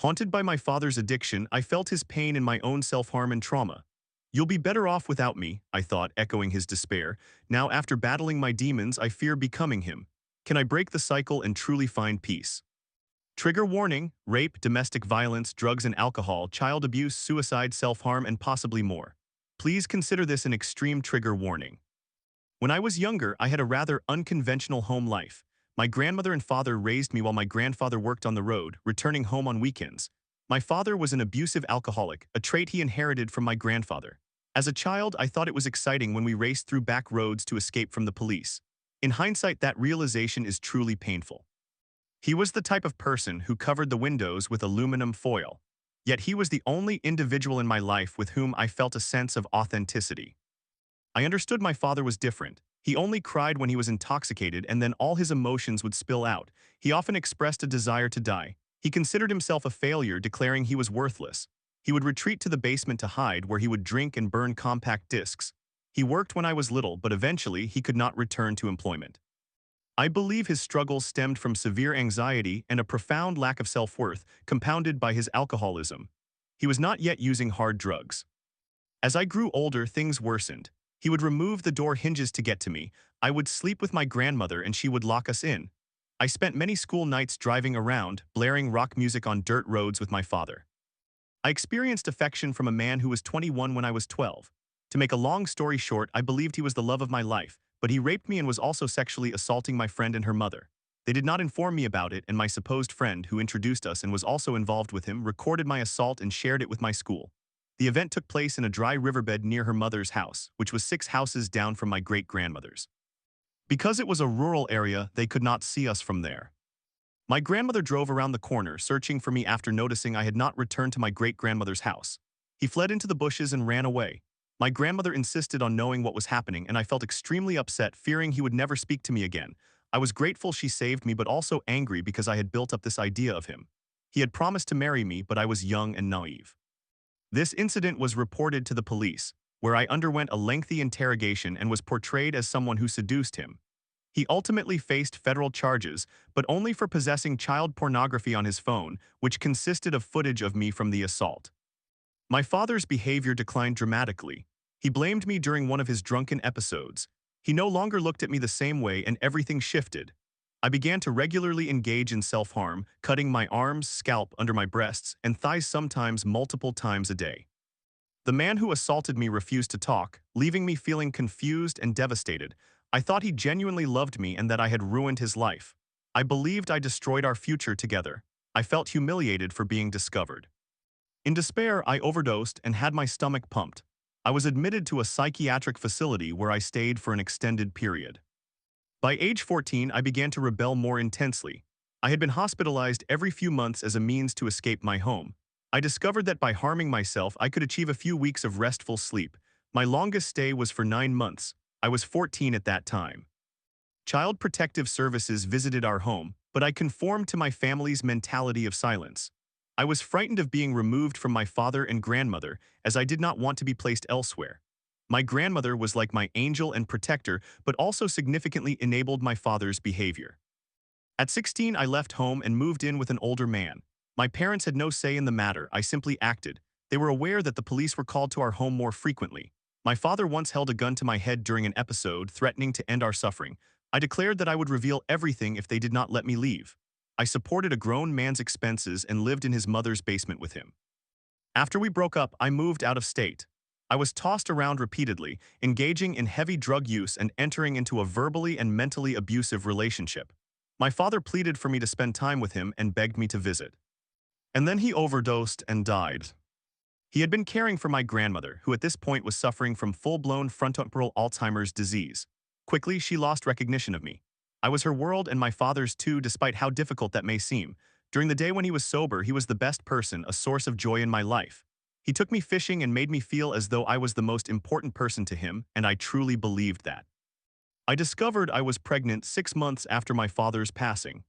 Haunted by my father's addiction, I felt his pain in my own self-harm and trauma. You'll be better off without me, I thought, echoing his despair. Now, after battling my demons, I fear becoming him. Can I break the cycle and truly find peace? Trigger warning: rape, domestic violence, drugs and alcohol, child abuse, suicide, self-harm, and possibly more. Please consider this an extreme trigger warning. When I was younger, I had a rather unconventional home life. My grandmother and father raised me while my grandfather worked on the road, returning home on weekends. My father was an abusive alcoholic, a trait he inherited from my grandfather. As a child, I thought it was exciting when we raced through back roads to escape from the police. In hindsight, that realization is truly painful. He was the type of person who covered the windows with aluminum foil. Yet he was the only individual in my life with whom I felt a sense of authenticity. I understood my father was different. He only cried when he was intoxicated, and then all his emotions would spill out. He often expressed a desire to die. He considered himself a failure, declaring he was worthless. He would retreat to the basement to hide, where he would drink and burn compact discs. He worked when I was little, but eventually he could not return to employment. I believe his struggles stemmed from severe anxiety and a profound lack of self-worth, compounded by his alcoholism. He was not yet using hard drugs. As I grew older, things worsened. He would remove the door hinges to get to me. I would sleep with my grandmother and she would lock us in. I spent many school nights driving around, blaring rock music on dirt roads with my father. I experienced affection from a man who was 21 when I was 12. To make a long story short, I believed he was the love of my life, but he raped me and was also sexually assaulting my friend and her mother. They did not inform me about it, and my supposed friend, who introduced us and was also involved with him, recorded my assault and shared it with my school. The event took place in a dry riverbed near her mother's house, which was 6 houses down from my great-grandmother's. Because it was a rural area, they could not see us from there. My grandmother drove around the corner, searching for me after noticing I had not returned to my great-grandmother's house. He fled into the bushes and ran away. My grandmother insisted on knowing what was happening, and I felt extremely upset, fearing he would never speak to me again. I was grateful she saved me, but also angry because I had built up this idea of him. He had promised to marry me, but I was young and naive. This incident was reported to the police, where I underwent a lengthy interrogation and was portrayed as someone who seduced him. He ultimately faced federal charges, but only for possessing child pornography on his phone, which consisted of footage of me from the assault. My father's behavior declined dramatically. He blamed me during one of his drunken episodes. He no longer looked at me the same way, and everything shifted. I began to regularly engage in self-harm, cutting my arms, scalp, under my breasts, and thighs, sometimes multiple times a day. The man who assaulted me refused to talk, leaving me feeling confused and devastated. I thought he genuinely loved me and that I had ruined his life. I believed I destroyed our future together. I felt humiliated for being discovered. In despair, I overdosed and had my stomach pumped. I was admitted to a psychiatric facility where I stayed for an extended period. By age 14, I began to rebel more intensely. I had been hospitalized every few months as a means to escape my home. I discovered that by harming myself, I could achieve a few weeks of restful sleep. My longest stay was for 9 months. I was 14 at that time. Child Protective Services visited our home, but I conformed to my family's mentality of silence. I was frightened of being removed from my father and grandmother, as I did not want to be placed elsewhere. My grandmother was like my angel and protector, but also significantly enabled my father's behavior. At 16, I left home and moved in with an older man. My parents had no say in the matter. I simply acted. They were aware that the police were called to our home more frequently. My father once held a gun to my head during an episode, threatening to end our suffering. I declared that I would reveal everything if they did not let me leave. I supported a grown man's expenses and lived in his mother's basement with him. After we broke up, I moved out of state. I was tossed around repeatedly, engaging in heavy drug use and entering into a verbally and mentally abusive relationship. My father pleaded for me to spend time with him and begged me to visit. And then he overdosed and died. He had been caring for my grandmother, who at this point was suffering from full-blown frontotemporal Alzheimer's disease. Quickly, she lost recognition of me. I was her world and my father's too, despite how difficult that may seem. During the day when he was sober, he was the best person, a source of joy in my life. He took me fishing and made me feel as though I was the most important person to him, and I truly believed that. I discovered I was pregnant 6 months after my father's passing.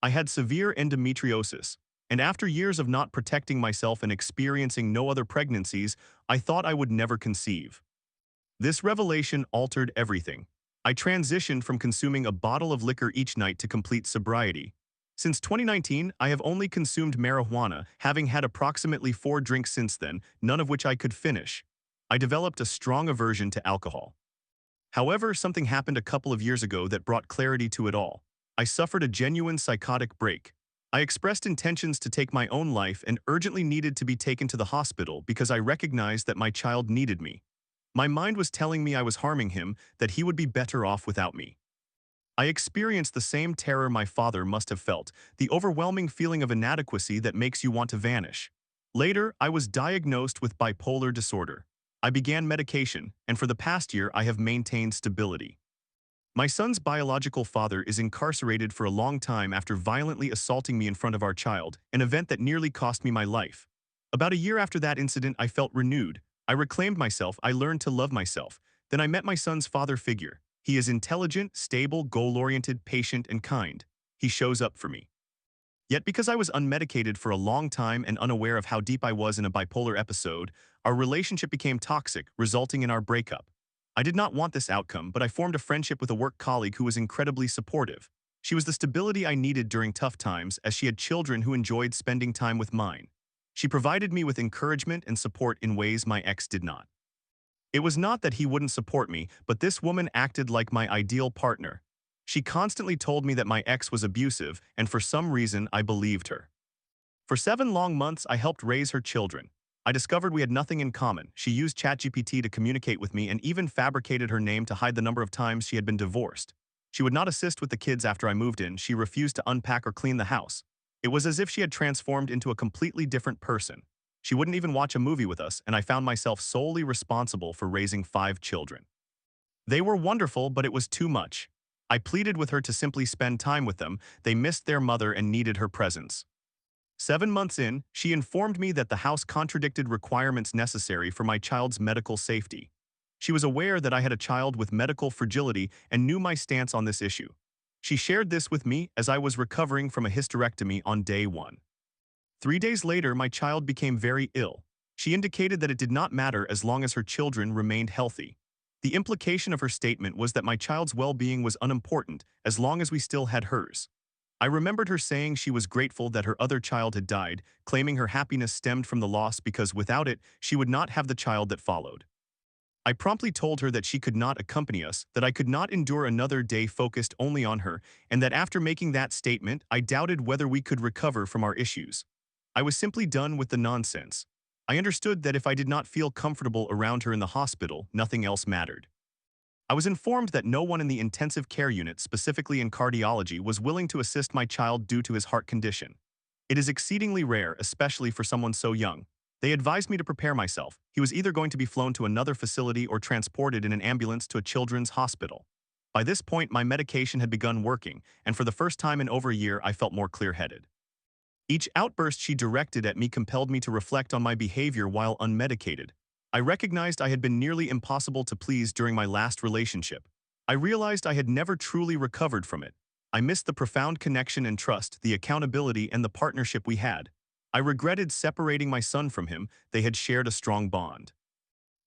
I had severe endometriosis, and after years of not protecting myself and experiencing no other pregnancies, I thought I would never conceive. This revelation altered everything. I transitioned from consuming a bottle of liquor each night to complete sobriety. Since 2019, I have only consumed marijuana, having had approximately 4 drinks since then, none of which I could finish. I developed a strong aversion to alcohol. However, something happened a couple of years ago that brought clarity to it all. I suffered a genuine psychotic break. I expressed intentions to take my own life and urgently needed to be taken to the hospital because I recognized that my child needed me. My mind was telling me I was harming him, that he would be better off without me. I experienced the same terror my father must have felt, the overwhelming feeling of inadequacy that makes you want to vanish. Later, I was diagnosed with bipolar disorder. I began medication, and for the past year I have maintained stability. My son's biological father is incarcerated for a long time after violently assaulting me in front of our child, an event that nearly cost me my life. About a year after that incident, I felt renewed. I reclaimed myself, I learned to love myself. Then I met my son's father figure. He is intelligent, stable, goal-oriented, patient, and kind. He shows up for me. Yet because I was unmedicated for a long time and unaware of how deep I was in a bipolar episode, our relationship became toxic, resulting in our breakup. I did not want this outcome, but I formed a friendship with a work colleague who was incredibly supportive. She was the stability I needed during tough times, as she had children who enjoyed spending time with mine. She provided me with encouragement and support in ways my ex did not. It was not that he wouldn't support me, but this woman acted like my ideal partner. She constantly told me that my ex was abusive, and for some reason I believed her. For 7 long months, I helped raise her children. I discovered we had nothing in common. She used ChatGPT to communicate with me and even fabricated her name to hide the number of times she had been divorced. She would not assist with the kids after I moved in. She refused to unpack or clean the house. It was as if she had transformed into a completely different person. She wouldn't even watch a movie with us, and I found myself solely responsible for raising 5 children. They were wonderful, but it was too much. I pleaded with her to simply spend time with them. They missed their mother and needed her presence. 7 months in, she informed me that the house contradicted requirements necessary for my child's medical safety. She was aware that I had a child with medical fragility and knew my stance on this issue. She shared this with me as I was recovering from a hysterectomy on day 1. 3 days later, my child became very ill. She indicated that it did not matter as long as her children remained healthy. The implication of her statement was that my child's well-being was unimportant as long as we still had hers. I remembered her saying she was grateful that her other child had died, claiming her happiness stemmed from the loss because without it, she would not have the child that followed. I promptly told her that she could not accompany us, that I could not endure another day focused only on her, and that after making that statement, I doubted whether we could recover from our issues. I was simply done with the nonsense. I understood that if I did not feel comfortable around her in the hospital, nothing else mattered. I was informed that no one in the intensive care unit, specifically in cardiology, was willing to assist my child due to his heart condition. It is exceedingly rare, especially for someone so young. They advised me to prepare myself. He was either going to be flown to another facility or transported in an ambulance to a children's hospital. By this point, my medication had begun working, and for the first time in over a year, I felt more clear-headed. Each outburst she directed at me compelled me to reflect on my behavior while unmedicated. I recognized I had been nearly impossible to please during my last relationship. I realized I had never truly recovered from it. I missed the profound connection and trust, the accountability, and the partnership we had. I regretted separating my son from him. They had shared a strong bond.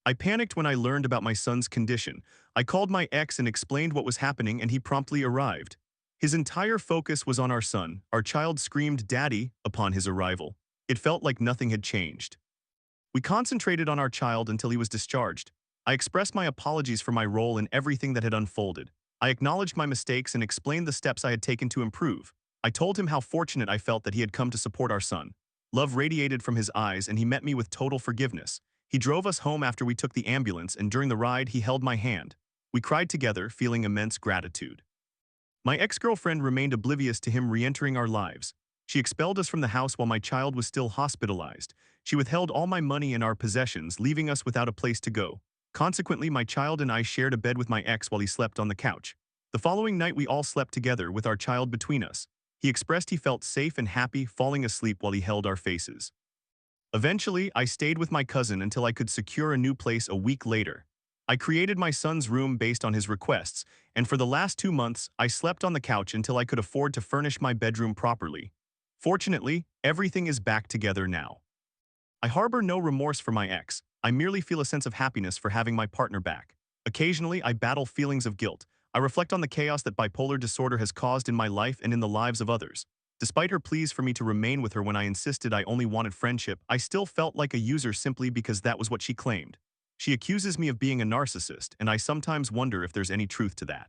I panicked when I learned about my son's condition. I called my ex and explained what was happening, and he promptly arrived. His entire focus was on our son. Our child screamed "Daddy" upon his arrival. It felt like nothing had changed. We concentrated on our child until he was discharged. I expressed my apologies for my role in everything that had unfolded. I acknowledged my mistakes and explained the steps I had taken to improve. I told him how fortunate I felt that he had come to support our son. Love radiated from his eyes, and he met me with total forgiveness. He drove us home after we took the ambulance, and during the ride, he held my hand. We cried together, feeling immense gratitude. My ex-girlfriend remained oblivious to him re-entering our lives. She expelled us from the house while my child was still hospitalized. She withheld all my money and our possessions, leaving us without a place to go. Consequently, my child and I shared a bed with my ex while he slept on the couch. The following night, we all slept together with our child between us. He expressed he felt safe and happy, falling asleep while he held our faces. Eventually, I stayed with my cousin until I could secure a new place a week later. I created my son's room based on his requests, and for the last 2 months, I slept on the couch until I could afford to furnish my bedroom properly. Fortunately, everything is back together now. I harbor no remorse for my ex. I merely feel a sense of happiness for having my partner back. Occasionally, I battle feelings of guilt. I reflect on the chaos that bipolar disorder has caused in my life and in the lives of others. Despite her pleas for me to remain with her when I insisted I only wanted friendship, I still felt like a user simply because that was what she claimed. She accuses me of being a narcissist, and I sometimes wonder if there's any truth to that.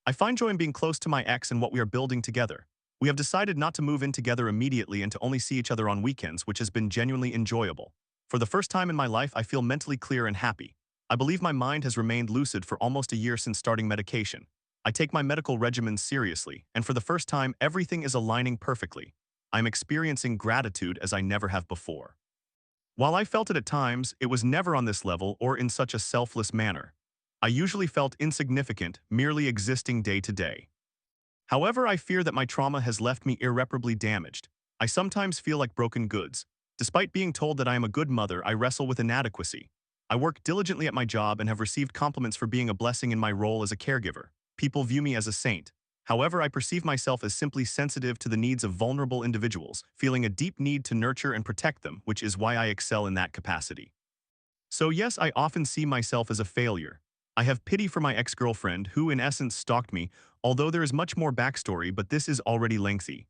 I find joy in being close to my ex and what we are building together. We have decided not to move in together immediately and to only see each other on weekends, which has been genuinely enjoyable. For the first time in my life, I feel mentally clear and happy. I believe my mind has remained lucid for almost a year since starting medication. I take my medical regimen seriously, and for the first time, everything is aligning perfectly. I am experiencing gratitude as I never have before. While I felt it at times, it was never on this level or in such a selfless manner. I usually felt insignificant, merely existing day to day. However, I fear that my trauma has left me irreparably damaged. I sometimes feel like broken goods. Despite being told that I am a good mother, I wrestle with inadequacy. I work diligently at my job and have received compliments for being a blessing in my role as a caregiver. People view me as a saint. However, I perceive myself as simply sensitive to the needs of vulnerable individuals, feeling a deep need to nurture and protect them, which is why I excel in that capacity. So yes, I often see myself as a failure. I have pity for my ex-girlfriend who in essence stalked me, although there is much more backstory, but this is already lengthy.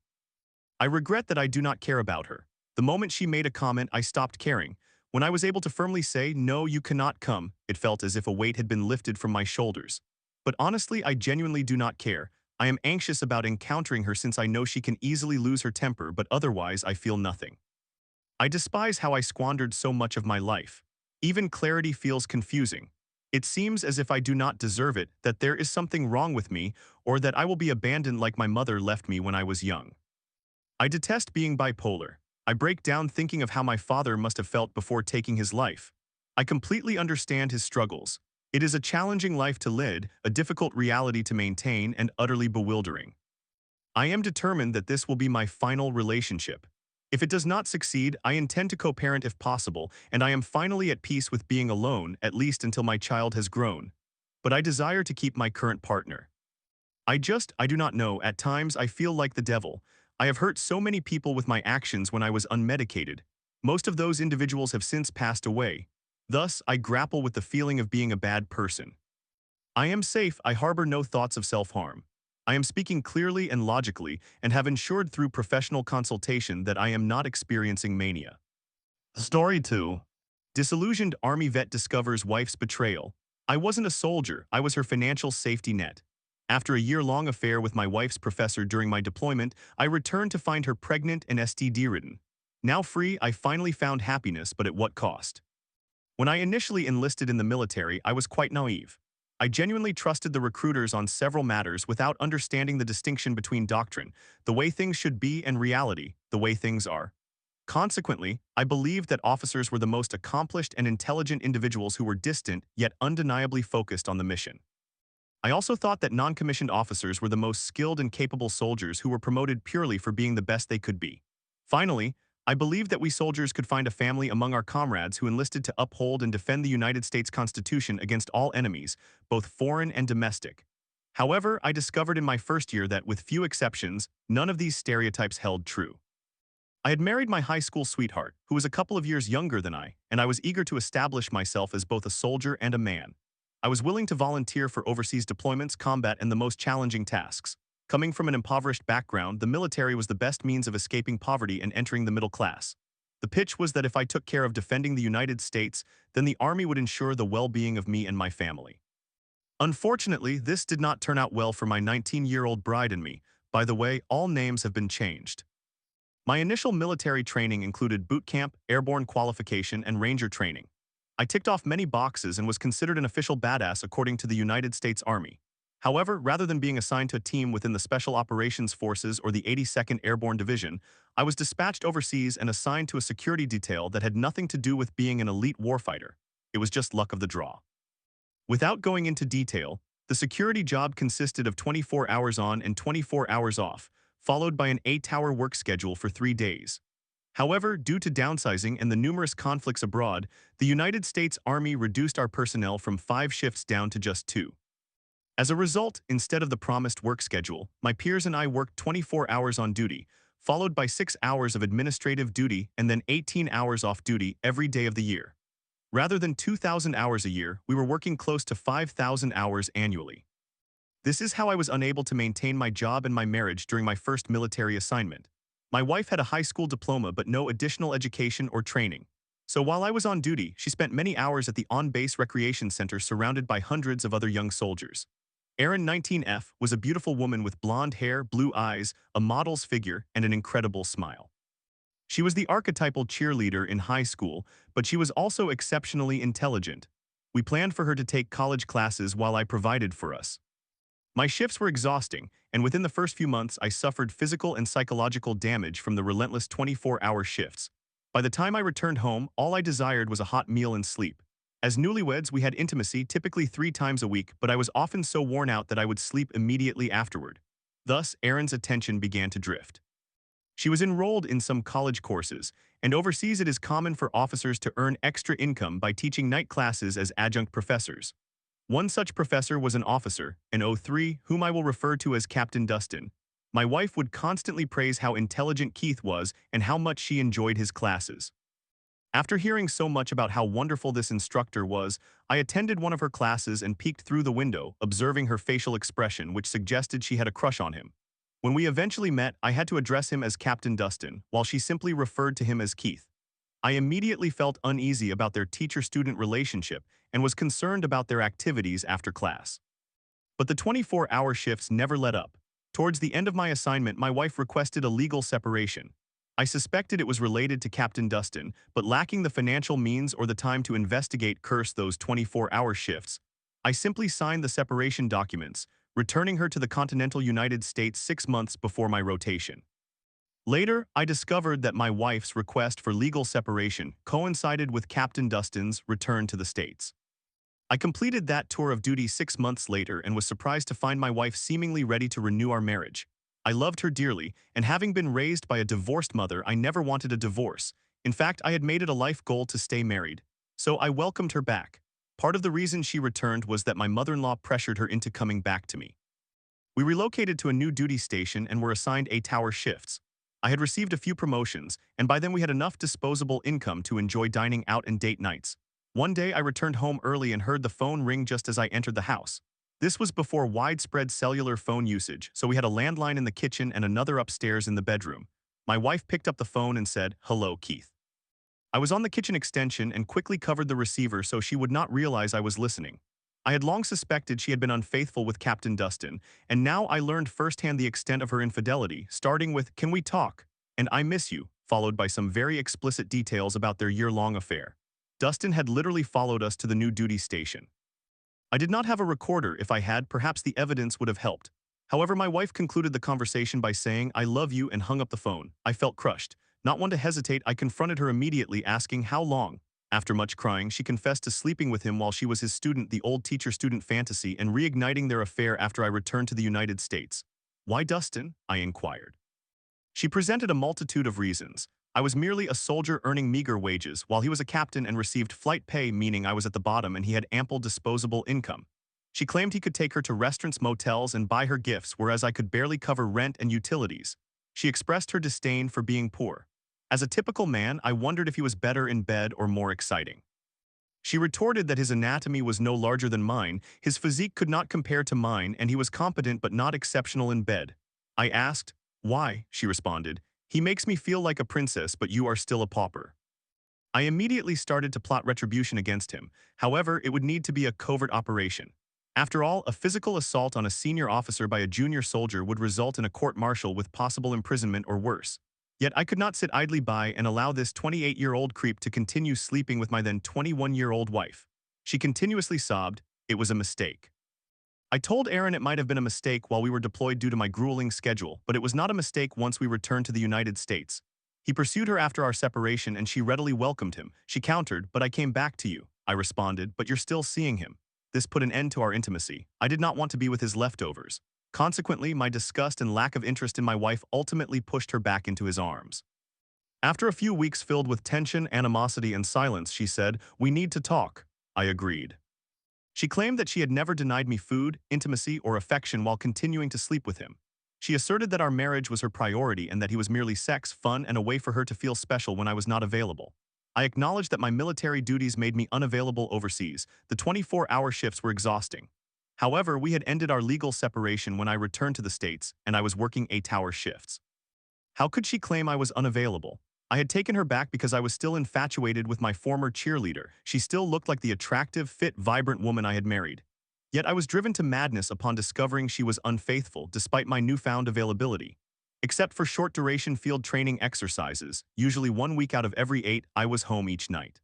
I regret that I do not care about her. The moment she made a comment, I stopped caring. When I was able to firmly say, "No, you cannot come," it felt as if a weight had been lifted from my shoulders. But honestly, I genuinely do not care. I am anxious about encountering her since I know she can easily lose her temper, but otherwise I feel nothing. I despise how I squandered so much of my life. Even clarity feels confusing. It seems as if I do not deserve it, that there is something wrong with me, or that I will be abandoned like my mother left me when I was young. I detest being bipolar. I break down thinking of how my father must have felt before taking his life. I completely understand his struggles. It is a challenging life to lead, a difficult reality to maintain, and utterly bewildering. I am determined that this will be my final relationship. If it does not succeed, I intend to co-parent if possible, and I am finally at peace with being alone, at least until my child has grown. But I desire to keep my current partner. I do not know, at times I feel like the devil. I have hurt so many people with my actions when I was unmedicated. Most of those individuals have since passed away. Thus, I grapple with the feeling of being a bad person. I am safe, I harbor no thoughts of self-harm. I am speaking clearly and logically and have ensured through professional consultation that I am not experiencing mania. Story 2. Disillusioned Army vet discovers wife's betrayal. I wasn't a soldier, I was her financial safety net. After a year-long affair with my wife's professor during my deployment, I returned to find her pregnant and STD-ridden. Now free, I finally found happiness, but at what cost? When I initially enlisted in the military, I was quite naive. I genuinely trusted the recruiters on several matters without understanding the distinction between doctrine, the way things should be, and reality, the way things are. Consequently, I believed that officers were the most accomplished and intelligent individuals who were distant yet undeniably focused on the mission. I also thought that non-commissioned officers were the most skilled and capable soldiers who were promoted purely for being the best they could be. Finally, I believed that we soldiers could find a family among our comrades who enlisted to uphold and defend the United States Constitution against all enemies, both foreign and domestic. However, I discovered in my first year that, with few exceptions, none of these stereotypes held true. I had married my high school sweetheart, who was a couple of years younger than I, and I was eager to establish myself as both a soldier and a man. I was willing to volunteer for overseas deployments, combat, and the most challenging tasks. Coming from an impoverished background, the military was the best means of escaping poverty and entering the middle class. The pitch was that if I took care of defending the United States, then the Army would ensure the well-being of me and my family. Unfortunately, this did not turn out well for my 19-year-old bride and me. By the way, all names have been changed. My initial military training included boot camp, airborne qualification, and ranger training. I ticked off many boxes and was considered an official badass according to the United States Army. However, rather than being assigned to a team within the Special Operations Forces or the 82nd Airborne Division, I was dispatched overseas and assigned to a security detail that had nothing to do with being an elite warfighter. It was just luck of the draw. Without going into detail, the security job consisted of 24 hours on and 24 hours off, followed by an 8-hour work schedule for 3 days. However, due to downsizing and the numerous conflicts abroad, the United States Army reduced our personnel from 5 shifts down to just 2. As a result, instead of the promised work schedule, my peers and I worked 24 hours on duty, followed by 6 hours of administrative duty and then 18 hours off duty every day of the year. Rather than 2,000 hours a year, we were working close to 5,000 hours annually. This is how I was unable to maintain my job and my marriage during my first military assignment. My wife had a high school diploma but no additional education or training. So while I was on duty, she spent many hours at the on-base recreation center surrounded by hundreds of other young soldiers. Erin 19F was a beautiful woman with blonde hair, blue eyes, a model's figure, and an incredible smile. She was the archetypal cheerleader in high school, but she was also exceptionally intelligent. We planned for her to take college classes while I provided for us. My shifts were exhausting, and within the first few months I suffered physical and psychological damage from the relentless 24-hour shifts. By the time I returned home, all I desired was a hot meal and sleep. As newlyweds, we had intimacy typically 3 times a week, but I was often so worn out that I would sleep immediately afterward. Thus, Erin's attention began to drift. She was enrolled in some college courses, and overseas it is common for officers to earn extra income by teaching night classes as adjunct professors. One such professor was an officer, an O3, whom I will refer to as Captain Dustin. My wife would constantly praise how intelligent Keith was and how much she enjoyed his classes. After hearing so much about how wonderful this instructor was, I attended one of her classes and peeked through the window, observing her facial expression, which suggested she had a crush on him. When we eventually met, I had to address him as Captain Dustin, while she simply referred to him as Keith. I immediately felt uneasy about their teacher-student relationship and was concerned about their activities after class. But the 24-hour shifts never let up. Towards the end of my assignment, my wife requested a legal separation. I suspected it was related to Captain Dustin, but lacking the financial means or the time to investigate those 24-hour shifts, I simply signed the separation documents, returning her to the continental United States 6 months before my rotation. Later, I discovered that my wife's request for legal separation coincided with Captain Dustin's return to the States. I completed that tour of duty 6 months later and was surprised to find my wife seemingly ready to renew our marriage. I loved her dearly, and having been raised by a divorced mother, I never wanted a divorce. In fact, I had made it a life goal to stay married. So I welcomed her back. Part of the reason she returned was that my mother-in-law pressured her into coming back to me. We relocated to a new duty station and were assigned 8-hour shifts. I had received a few promotions, and by then we had enough disposable income to enjoy dining out and date nights. One day I returned home early and heard the phone ring just as I entered the house. This was before widespread cellular phone usage, so we had a landline in the kitchen and another upstairs in the bedroom. My wife picked up the phone and said, "Hello, Keith." I was on the kitchen extension and quickly covered the receiver so she would not realize I was listening. I had long suspected she had been unfaithful with Captain Dustin, and now I learned firsthand the extent of her infidelity, starting with, "Can we talk?" and "I miss you," followed by some very explicit details about their year-long affair. Dustin had literally followed us to the new duty station. I did not have a recorder. If I had, perhaps the evidence would have helped. However, my wife concluded the conversation by saying, "I love you," and hung up the phone. I felt crushed. Not one to hesitate, I confronted her immediately, asking how long. After much crying, she confessed to sleeping with him while she was his student, the old teacher-student fantasy, and reigniting their affair after I returned to the United States. "Why Dustin?" I inquired. She presented a multitude of reasons. I was merely a soldier earning meager wages, while he was a captain and received flight pay, meaning I was at the bottom and he had ample disposable income. She claimed he could take her to restaurants, motels, and buy her gifts, whereas I could barely cover rent and utilities. She expressed her disdain for being poor. As a typical man, I wondered if he was better in bed or more exciting. She retorted that his anatomy was no larger than mine, his physique could not compare to mine, and he was competent but not exceptional in bed. I asked, "Why?" She responded, "He makes me feel like a princess, but you are still a pauper." I immediately started to plot retribution against him. However, it would need to be a covert operation. After all, a physical assault on a senior officer by a junior soldier would result in a court-martial with possible imprisonment or worse. Yet I could not sit idly by and allow this 28-year-old creep to continue sleeping with my then 21-year-old wife. She continuously sobbed, "It was a mistake." I told Erin it might have been a mistake while we were deployed due to my grueling schedule, but it was not a mistake once we returned to the United States. He pursued her after our separation and she readily welcomed him. She countered, "But I came back to you." I responded, "But you're still seeing him." This put an end to our intimacy. I did not want to be with his leftovers. Consequently, my disgust and lack of interest in my wife ultimately pushed her back into his arms. After a few weeks filled with tension, animosity, and silence, she said, "We need to talk." I agreed. She claimed that she had never denied me food, intimacy, or affection while continuing to sleep with him. She asserted that our marriage was her priority and that he was merely sex, fun, and a way for her to feel special when I was not available. I acknowledged that my military duties made me unavailable overseas. The 24-hour shifts were exhausting. However, we had ended our legal separation when I returned to the States and I was working 8-hour shifts. How could she claim I was unavailable? I had taken her back because I was still infatuated with my former cheerleader. She still looked like the attractive, fit, vibrant woman I had married. Yet I was driven to madness upon discovering she was unfaithful despite my newfound availability. Except for short-duration field training exercises, usually 1 week out of every 8, I was home each night.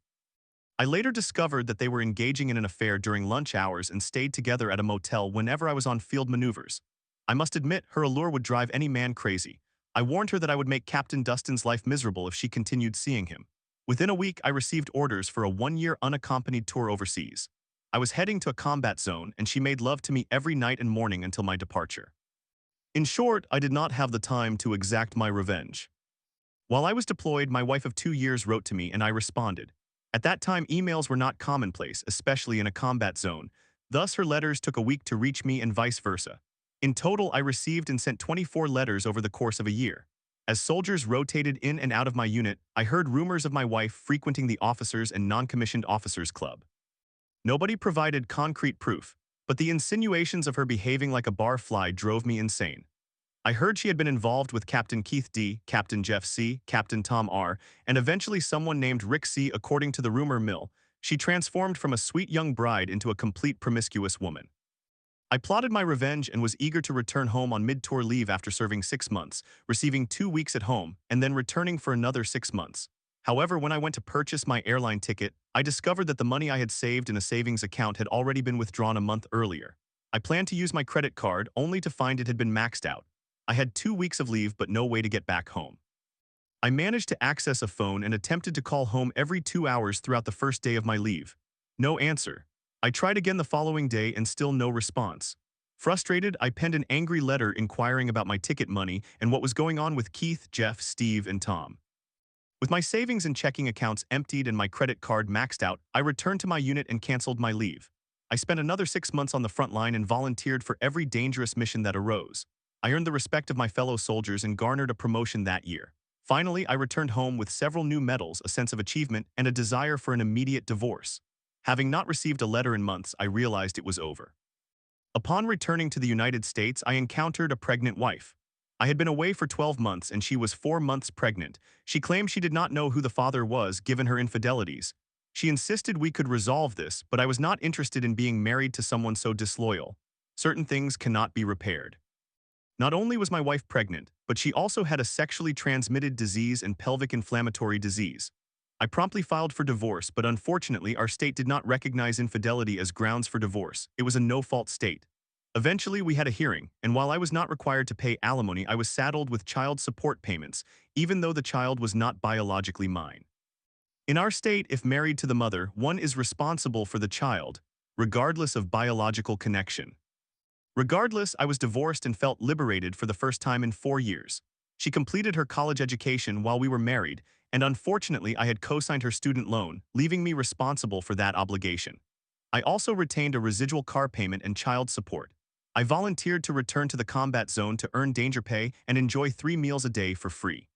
I later discovered that they were engaging in an affair during lunch hours and stayed together at a motel whenever I was on field maneuvers. I must admit, her allure would drive any man crazy. I warned her that I would make Captain Dustin's life miserable if she continued seeing him. Within a week, I received orders for a 1-year unaccompanied tour overseas. I was heading to a combat zone, and she made love to me every night and morning until my departure. In short, I did not have the time to exact my revenge. While I was deployed, my wife of 2 years wrote to me and I responded. At that time, emails were not commonplace, especially in a combat zone. Thus, her letters took a week to reach me and vice versa. In total, I received and sent 24 letters over the course of a year. As soldiers rotated in and out of my unit, I heard rumors of my wife frequenting the officers and non-commissioned officers club. Nobody provided concrete proof, but the insinuations of her behaving like a barfly drove me insane. I heard she had been involved with Captain Keith D., Captain Jeff C., Captain Tom R., and eventually someone named Rick C. According to the rumor mill, she transformed from a sweet young bride into a complete promiscuous woman. I plotted my revenge and was eager to return home on mid-tour leave after serving 6 months, receiving 2 weeks at home, and then returning for another 6 months. However, when I went to purchase my airline ticket, I discovered that the money I had saved in a savings account had already been withdrawn a month earlier. I planned to use my credit card only to find it had been maxed out. I had 2 weeks of leave but no way to get back home. I managed to access a phone and attempted to call home every 2 hours throughout the first day of my leave. No answer. I tried again the following day and still no response. Frustrated, I penned an angry letter inquiring about my ticket money and what was going on with Keith, Jeff, Steve, and Tom. With my savings and checking accounts emptied and my credit card maxed out, I returned to my unit and canceled my leave. I spent another 6 months on the front line and volunteered for every dangerous mission that arose. I earned the respect of my fellow soldiers and garnered a promotion that year. Finally, I returned home with several new medals, a sense of achievement, and a desire for an immediate divorce. Having not received a letter in months, I realized it was over. Upon returning to the United States, I encountered a pregnant wife. I had been away for 12 months and she was 4 months pregnant. She claimed she did not know who the father was, given her infidelities. She insisted we could resolve this, but I was not interested in being married to someone so disloyal. Certain things cannot be repaired. Not only was my wife pregnant, but she also had a sexually transmitted disease and pelvic inflammatory disease. I promptly filed for divorce, but unfortunately our state did not recognize infidelity as grounds for divorce. It was a no-fault state. Eventually we had a hearing, and while I was not required to pay alimony, I was saddled with child support payments, even though the child was not biologically mine. In our state, if married to the mother, one is responsible for the child, regardless of biological connection. Regardless, I was divorced and felt liberated for the first time in 4 years. She completed her college education while we were married, and unfortunately I had co-signed her student loan, leaving me responsible for that obligation. I also retained a residual car payment and child support. I volunteered to return to the combat zone to earn danger pay and enjoy 3 meals a day for free.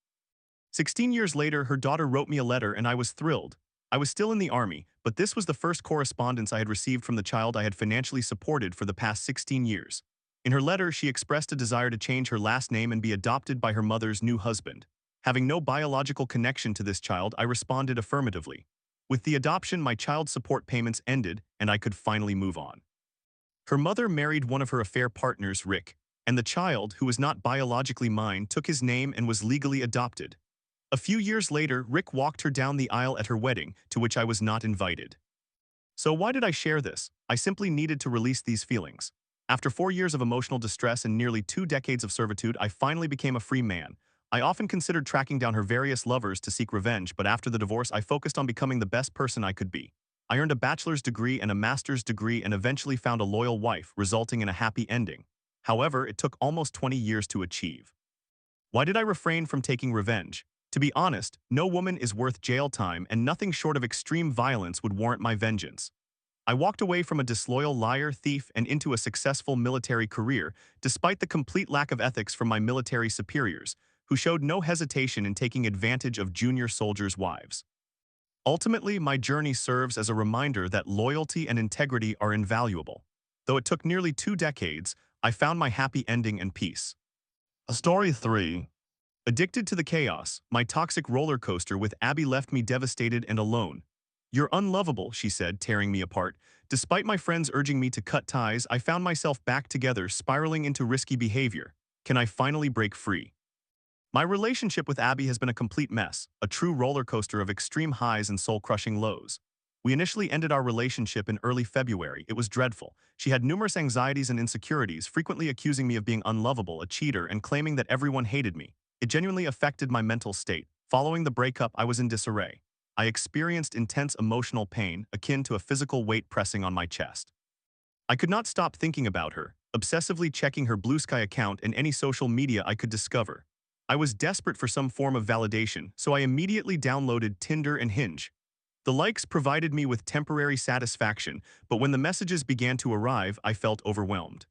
16 years later, her daughter wrote me a letter and I was thrilled. I was still in the Army, but this was the first correspondence I had received from the child I had financially supported for the past 16 years. In her letter, she expressed a desire to change her last name and be adopted by her mother's new husband. Having no biological connection to this child, I responded affirmatively. With the adoption, my child support payments ended and I could finally move on. Her mother married one of her affair partners, Rick, and the child, who was not biologically mine, took his name and was legally adopted. A few years later, Rick walked her down the aisle at her wedding, to which I was not invited. So why did I share this? I simply needed to release these feelings. After 4 years of emotional distress and nearly 2 decades of servitude, I finally became a free man. I often considered tracking down her various lovers to seek revenge, but after the divorce, I focused on becoming the best person I could be. I earned a bachelor's degree and a master's degree and eventually found a loyal wife, resulting in a happy ending. However, it took almost 20 years to achieve. Why did I refrain from taking revenge? To be honest, no woman is worth jail time and nothing short of extreme violence would warrant my vengeance. I walked away from a disloyal liar, thief, and into a successful military career, despite the complete lack of ethics from my military superiors, who showed no hesitation in taking advantage of junior soldiers' wives. Ultimately, my journey serves as a reminder that loyalty and integrity are invaluable. Though it took nearly 2 decades, I found my happy ending and peace. Story 3. Addicted to the chaos, my toxic roller coaster with Abby left me devastated and alone. "You're unlovable," she said, tearing me apart. Despite my friends urging me to cut ties, I found myself back together, spiraling into risky behavior. Can I finally break free? My relationship with Abby has been a complete mess, a true roller coaster of extreme highs and soul-crushing lows. We initially ended our relationship in early February. It was dreadful. She had numerous anxieties and insecurities, frequently accusing me of being unlovable, a cheater, and claiming that everyone hated me. It genuinely affected my mental state. Following the breakup, I was in disarray. I experienced intense emotional pain, akin to a physical weight pressing on my chest. I could not stop thinking about her, obsessively checking her Blue Sky account and any social media I could discover. I was desperate for some form of validation, so I immediately downloaded Tinder and Hinge. The likes provided me with temporary satisfaction, but when the messages began to arrive, I felt overwhelmed.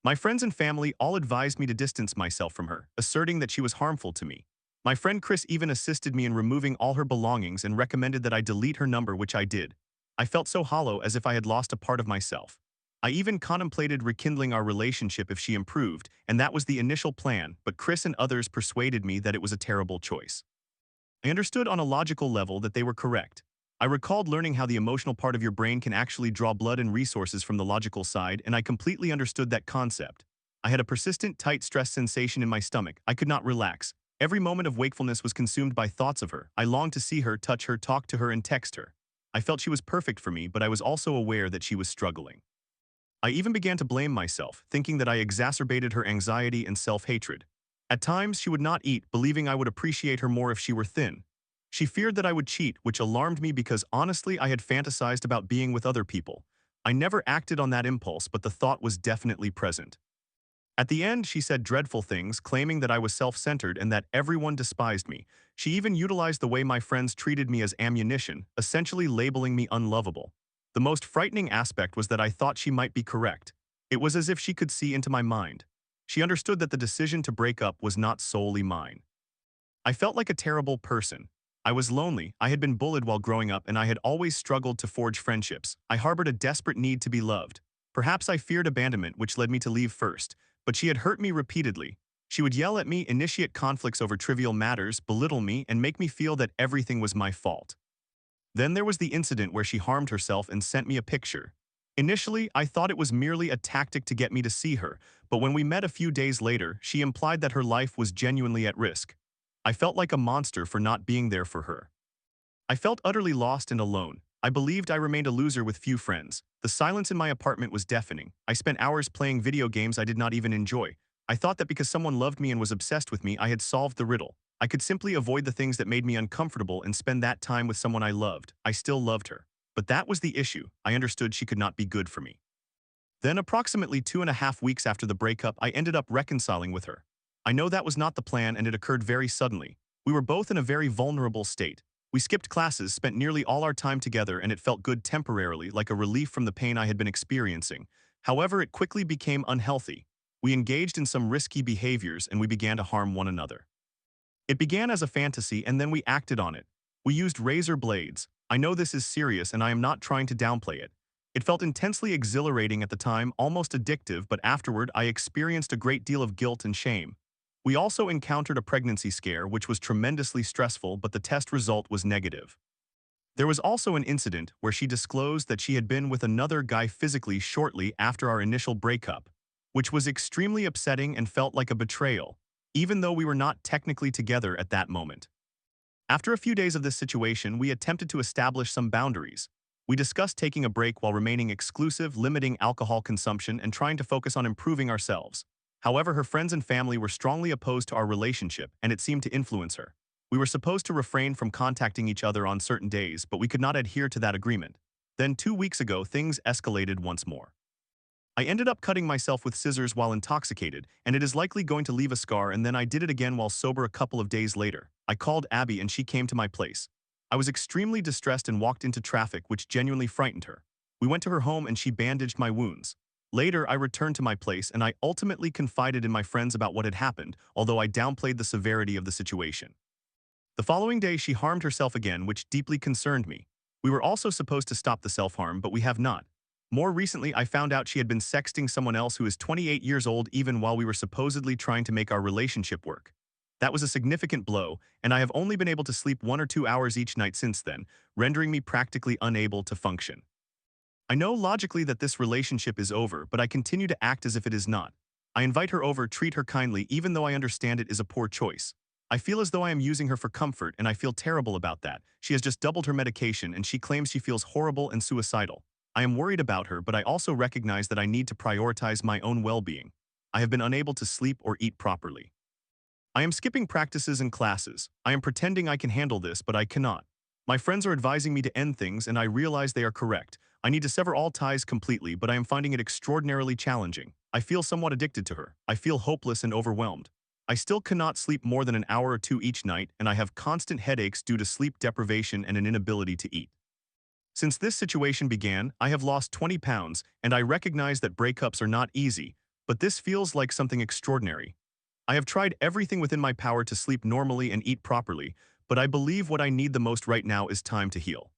My friends and family all advised me to distance myself from her, asserting that she was harmful to me. My friend Chris even assisted me in removing all her belongings and recommended that I delete her number, which I did. I felt so hollow, as if I had lost a part of myself. I even contemplated rekindling our relationship if she improved, and that was the initial plan, but Chris and others persuaded me that it was a terrible choice. I understood on a logical level that they were correct. I recalled learning how the emotional part of your brain can actually draw blood and resources from the logical side, and I completely understood that concept. I had a persistent, tight stress sensation in my stomach. I could not relax. Every moment of wakefulness was consumed by thoughts of her. I longed to see her, touch her, talk to her, and text her. I felt she was perfect for me, but I was also aware that she was struggling. I even began to blame myself, thinking that I exacerbated her anxiety and self-hatred. At times, she would not eat, believing I would appreciate her more if she were thin. She feared that I would cheat, which alarmed me because honestly I had fantasized about being with other people. I never acted on that impulse, but the thought was definitely present. At the end, she said dreadful things, claiming that I was self-centered and that everyone despised me. She even utilized the way my friends treated me as ammunition, essentially labeling me unlovable. The most frightening aspect was that I thought she might be correct. It was as if she could see into my mind. She understood that the decision to break up was not solely mine. I felt like a terrible person. I was lonely, I had been bullied while growing up, and I had always struggled to forge friendships. I harbored a desperate need to be loved. Perhaps I feared abandonment, which led me to leave first. But she had hurt me repeatedly. She would yell at me, initiate conflicts over trivial matters, belittle me, and make me feel that everything was my fault. Then there was the incident where she harmed herself and sent me a picture. Initially, I thought it was merely a tactic to get me to see her, but when we met a few days later, she implied that her life was genuinely at risk. I felt like a monster for not being there for her. I felt utterly lost and alone. I believed I remained a loser with few friends. The silence in my apartment was deafening. I spent hours playing video games I did not even enjoy. I thought that because someone loved me and was obsessed with me, I had solved the riddle. I could simply avoid the things that made me uncomfortable and spend that time with someone I loved. I still loved her. But that was the issue. I understood she could not be good for me. Then, approximately 2.5 weeks after the breakup, I ended up reconciling with her. I know that was not the plan, and it occurred very suddenly. We were both in a very vulnerable state. We skipped classes, spent nearly all our time together, and it felt good temporarily, like a relief from the pain I had been experiencing. However, it quickly became unhealthy. We engaged in some risky behaviors, and we began to harm one another. It began as a fantasy, and then we acted on it. We used razor blades. I know this is serious, and I am not trying to downplay it. It felt intensely exhilarating at the time, almost addictive, but afterward I experienced a great deal of guilt and shame. We also encountered a pregnancy scare, which was tremendously stressful, but the test result was negative. There was also an incident where she disclosed that she had been with another guy physically shortly after our initial breakup, which was extremely upsetting and felt like a betrayal, even though we were not technically together at that moment. After a few days of this situation, we attempted to establish some boundaries. We discussed taking a break while remaining exclusive, limiting alcohol consumption, and trying to focus on improving ourselves. However, her friends and family were strongly opposed to our relationship, and it seemed to influence her. We were supposed to refrain from contacting each other on certain days, but we could not adhere to that agreement. Then 2 weeks ago, things escalated once more. I ended up cutting myself with scissors while intoxicated, and it is likely going to leave a scar, and then I did it again while sober a couple of days later. I called Abby and she came to my place. I was extremely distressed and walked into traffic, which genuinely frightened her. We went to her home and she bandaged my wounds. Later, I returned to my place and I ultimately confided in my friends about what had happened, although I downplayed the severity of the situation. The following day, she harmed herself again, which deeply concerned me. We were also supposed to stop the self-harm, but we have not. More recently, I found out she had been sexting someone else who is 28 years old even while we were supposedly trying to make our relationship work. That was a significant blow, and I have only been able to sleep 1 or 2 hours each night since then, rendering me practically unable to function. I know logically that this relationship is over, but I continue to act as if it is not. I invite her over, treat her kindly, even though I understand it is a poor choice. I feel as though I am using her for comfort, and I feel terrible about that. She has just doubled her medication, and she claims she feels horrible and suicidal. I am worried about her, but I also recognize that I need to prioritize my own well-being. I have been unable to sleep or eat properly. I am skipping practices and classes. I am pretending I can handle this, but I cannot. My friends are advising me to end things, and I realize they are correct. I need to sever all ties completely, but I am finding it extraordinarily challenging. I feel somewhat addicted to her. I feel hopeless and overwhelmed. I still cannot sleep more than an hour or two each night, and I have constant headaches due to sleep deprivation and an inability to eat. Since this situation began, I have lost 20 pounds, and I recognize that breakups are not easy, but this feels like something extraordinary. I have tried everything within my power to sleep normally and eat properly, but I believe what I need the most right now is time to heal.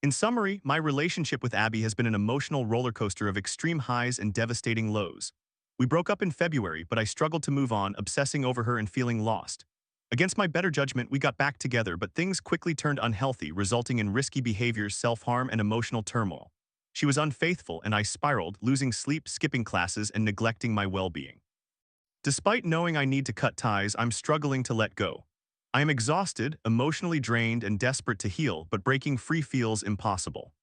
In summary, my relationship with Abby has been an emotional roller coaster of extreme highs and devastating lows. We broke up in February, but I struggled to move on, obsessing over her and feeling lost. Against my better judgment, we got back together, but things quickly turned unhealthy, resulting in risky behaviors, self-harm, and emotional turmoil. She was unfaithful, and I spiraled, losing sleep, skipping classes, and neglecting my well-being. Despite knowing I need to cut ties, I'm struggling to let go. I am exhausted, emotionally drained, and desperate to heal, but breaking free feels impossible.